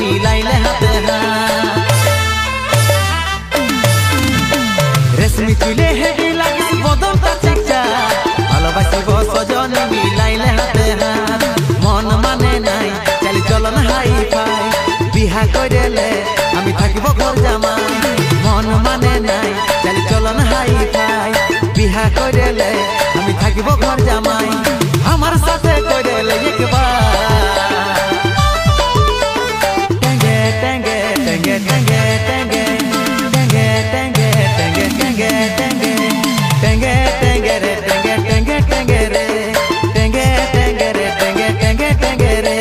মিলাইলে হাতে রেশমি চুলে হেভি লাগিস বদনটা চিকচা ভালোবাসিব সজন মিলাইলে হাতে মন মানে নাই চালি চলন হাই ফাই বিহা কইলে আমি থাকিব ঘর জামাই মন মানে নাই চালি চলন হাই ফাই বিহা কইলে আমি থাকিব ঘর জামাই আমার সাথে কইলে একবার টেঙ্গে টেঙ্গে টেঙ্গে টেঙ্গে টেঙ্গে টেঙ্গে টেঙ্গে টেঙ্গে টেঙ্গে টেঙ্গে টেঙ্গে রে টেঙ্গে টেঙ্গে টেঙ্গে রে টেঙ্গে টেঙ্গে রে টেঙ্গে টেঙ্গে টেঙ্গে রে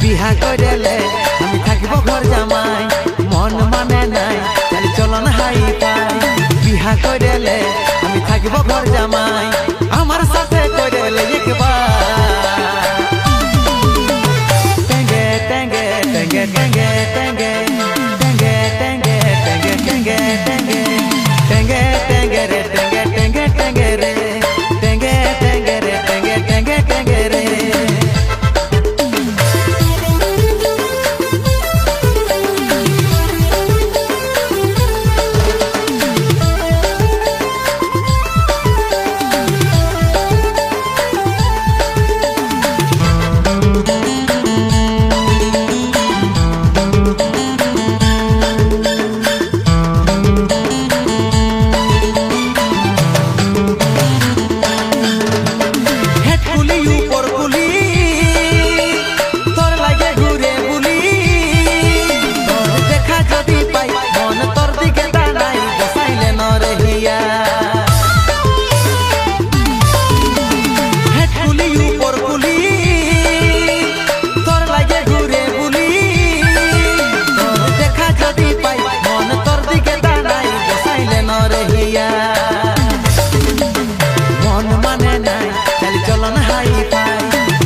বিহা কইলে আমি থাকিব ঘর জামাই মন মানে নাই চালি চলন হাই পাই বিহা কইলে আমি থাকিব ঘর জামাই আমার সাথে কইলে একবার টেঙ্গে টেঙ্গে টেঙ্গে টেঙ্গে টেঙ্গে টেঙ্গে টেঙ্গে টেঙ্গে টেঙ্গে টেঙ্গে টেঙ্গে টেঙ্গে রে টেঙ্গে টেঙ্গে টেঙ্গে রে টেঙ্গে টেঙ্গে রে টেঙ্গে টেঙ্গে টেঙ্গে রে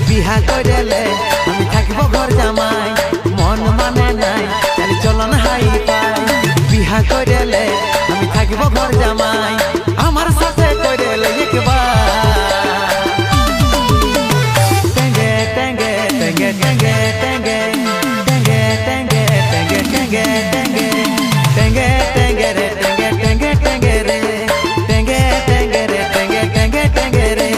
বিহা কইলে আমি থাকিব ঘর জামাই মন মানে নাই চালি চলন হাই পাই বিহা কইলে আমি থাকিব ঘর জামাই আমার সাথে কইলে একবার টেঙ্গে টেঙ্গে টেঙ্গে টেঙ্গে টেঙ্গে টেঙ্গে টেঙ্গে টেঙ্গে টেঙ্গে টেঙ্গে টেঙ্গে টেঙ্গে রে টেঙ্গে টেঙ্গে টেঙ্গে রে টেঙ্গে টেঙ্গে রে টেঙ্গে টেঙ্গে টেঙ্গে রে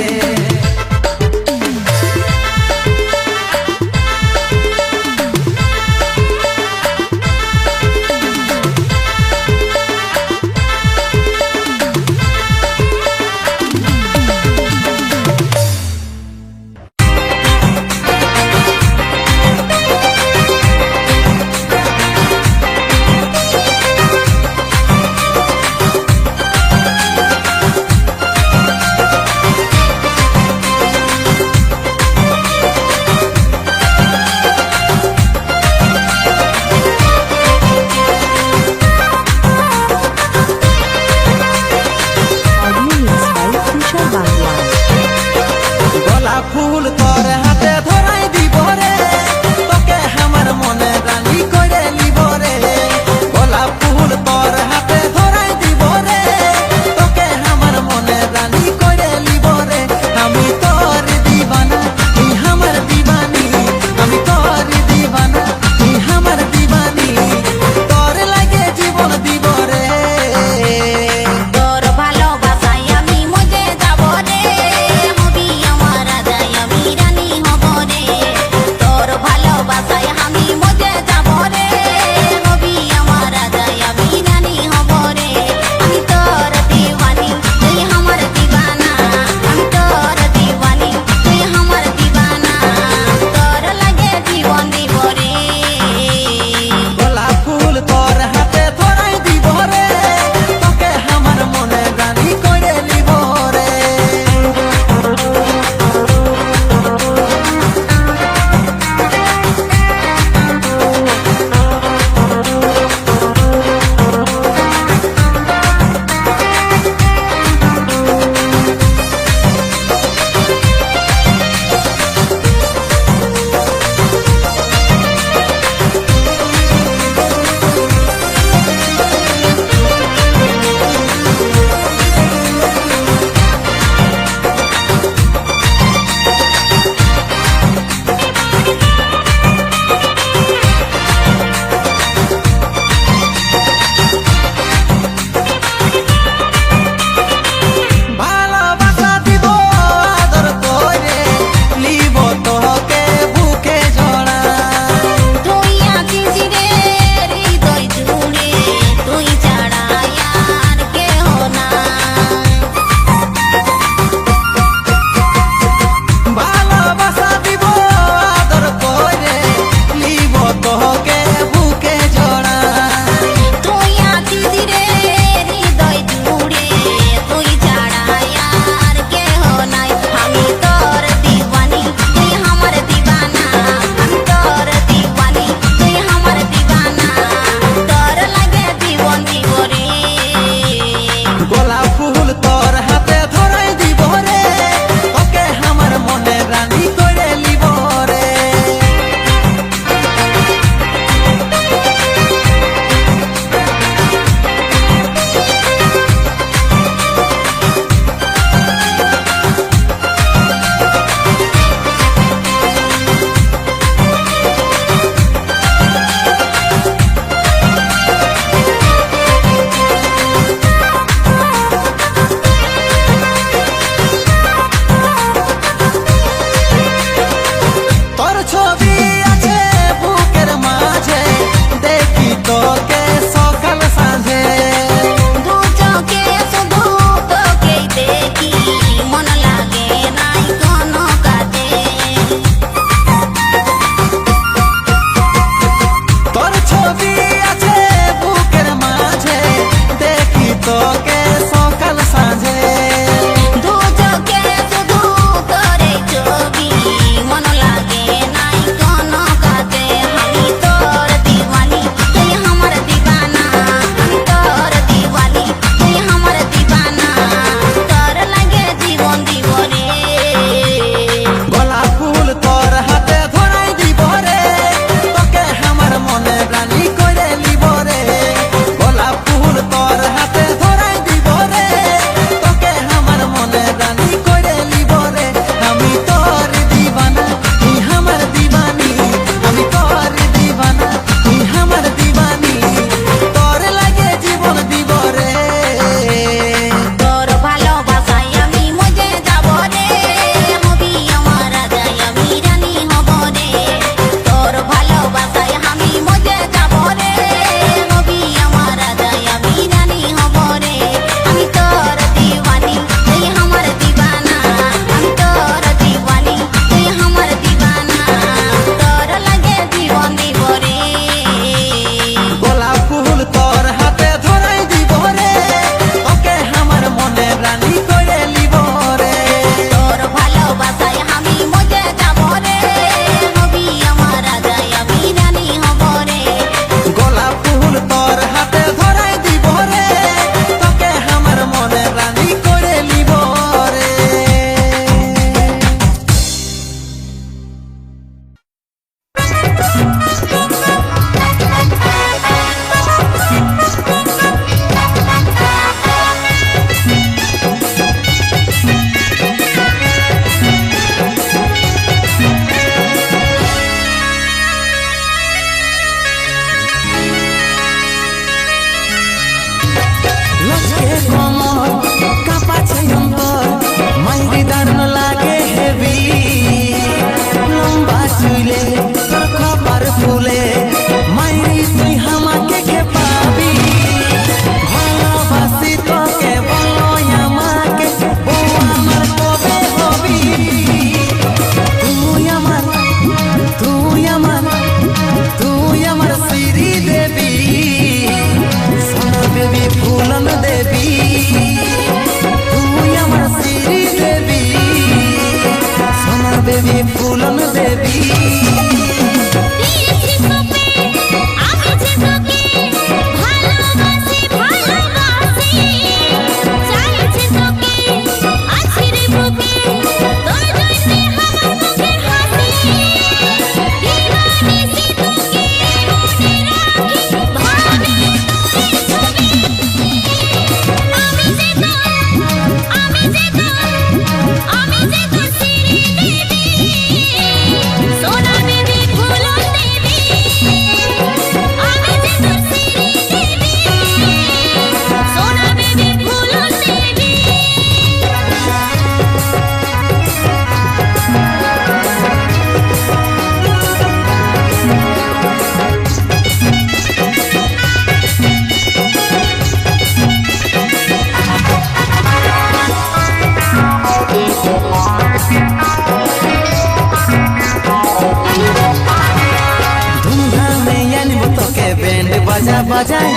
বাজা বাজাই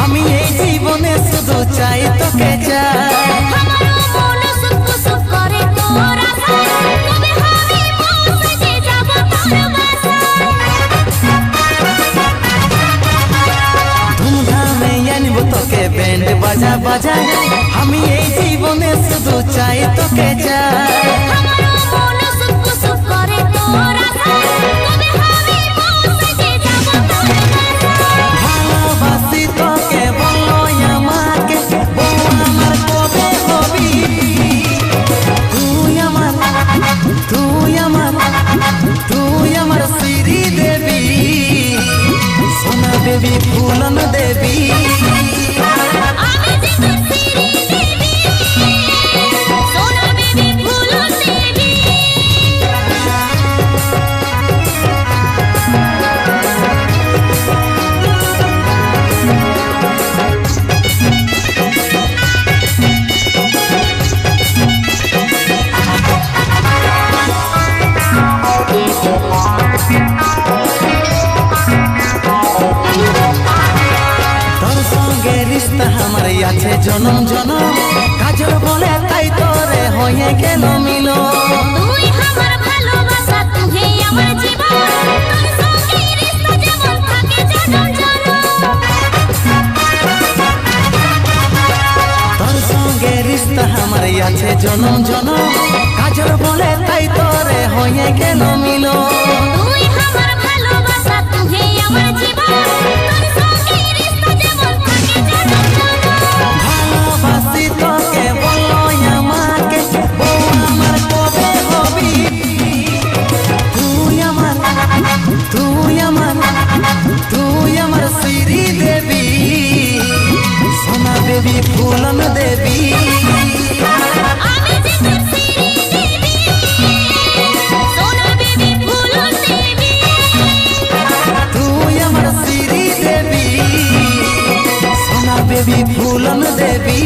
আমি এই জীবনে শুধু চাই তোকে চাই ধুমধামে আনব তোকে ব্যান্ড বাজা বাজাই আমি এই জীবনে শুধু চাই তোকে চাই देवी फूलन देवी हमारे आछे जन्म जन्म काजल बोले ताई तोरे होये गेल मिलो তুই আমার ভালোবাসা তুই আমার জীবন তোর সঙ্গে রিশতা যেমন থাকে জনম জনম তোর সঙ্গে রিশতা हमारे आछे जन्म जन्म काजल बोले ताई तोरे होये गेल मिलो তুই আমার ভালোবাসা তুই আমার জীবন তোর সঙ্গে রিশতা যেমন থাকে জনম ভালোবাসি তোকে বলো আমাকে বউ আমার কবে হবি তুই আমার শ্রী দেবী সোনা দেবী ফুলন দেবী আমি যে তোর শ্রী দেবী সোনা বেবি ফুলন দেবী তুই আমার শ্রী দেবী সোনা দেবী ফুলন দেবী